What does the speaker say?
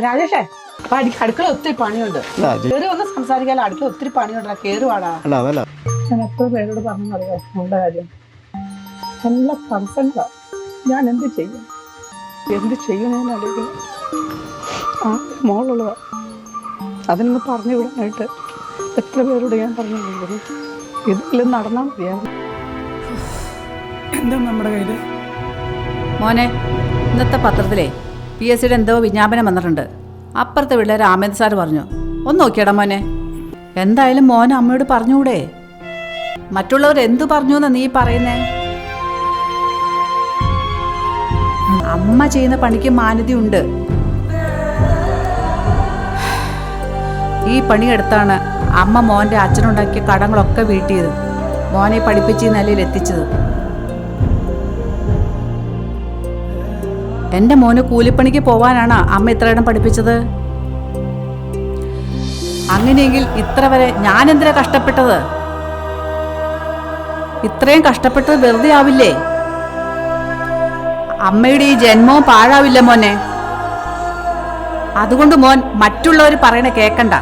രാജേഷേ അടുക്കള ഒത്തിരി പണിയുണ്ട്. കേറി വന്ന് സംസാരിക്കാൻ അടുക്കള ഒത്തിരി പണിയുണ്ടാ. കേറുവാടാ. ഞാൻ എത്ര പേരോട് പറഞ്ഞറിയാം നമ്മുടെ കാര്യം. നല്ല കൺസെൻറ്റാ. ഞാൻ എന്ത് ചെയ്യും ഞാനാലോചിക്കുന്നത്. ആ മോളുള്ളതാ. അതിനൊന്ന് പറഞ്ഞു വിടാനായിട്ട് എത്ര പേരോട് ഞാൻ പറഞ്ഞു ഇതെല്ലാം നടന്നാൽ മതിയാകും. എന്താ നമ്മുടെ കയ്യില് മോനെ, ഇന്നത്തെ പത്രത്തിലെ PSCയുടെ എന്തോ വിജ്ഞാപനം വന്നിട്ടുണ്ട്. അപ്പുറത്തെ വീട്ടിലെ രാമേന്ദ്ര സാർ പറഞ്ഞു, ഒന്ന് നോക്കിയടാ മോനെ. എന്തായാലും മോനെ അമ്മയോട് പറഞ്ഞുകൂടെ? മറ്റുള്ളവർ എന്തു പറഞ്ഞു എന്നാ നീ പറയുന്നേ? അമ്മ ചെയ്യുന്ന പണിക്ക് മാന്യതയുണ്ട്. ഈ പണിയെടുത്താണ് അമ്മ മോൻ്റെ അച്ഛനുണ്ടാക്കിയ കടങ്ങളൊക്കെ വീട്ടിയത്, മോനെ പഠിപ്പിച്ച് ഈ നിലയിൽ എത്തിച്ചത്. എൻ്റെ മോന് കൂലിപ്പണിക്ക് പോവാനാണ് അമ്മ ഇത്രയിടം പഠിപ്പിച്ചത്. അങ്ങനെയെങ്കിൽ ഇത്ര വരെ ഞാൻ എന്തിനാ കഷ്ടപ്പെട്ടത്? ഇത്രയും കഷ്ടപ്പെട്ടത് വെറുതെ ആവില്ലേ? അമ്മയുടെ ഈ ജന്മവും പാഴാവില്ല മോനെ. അതുകൊണ്ട് മോൻ മറ്റുള്ളവർ പറയണ കേക്കണ്ട.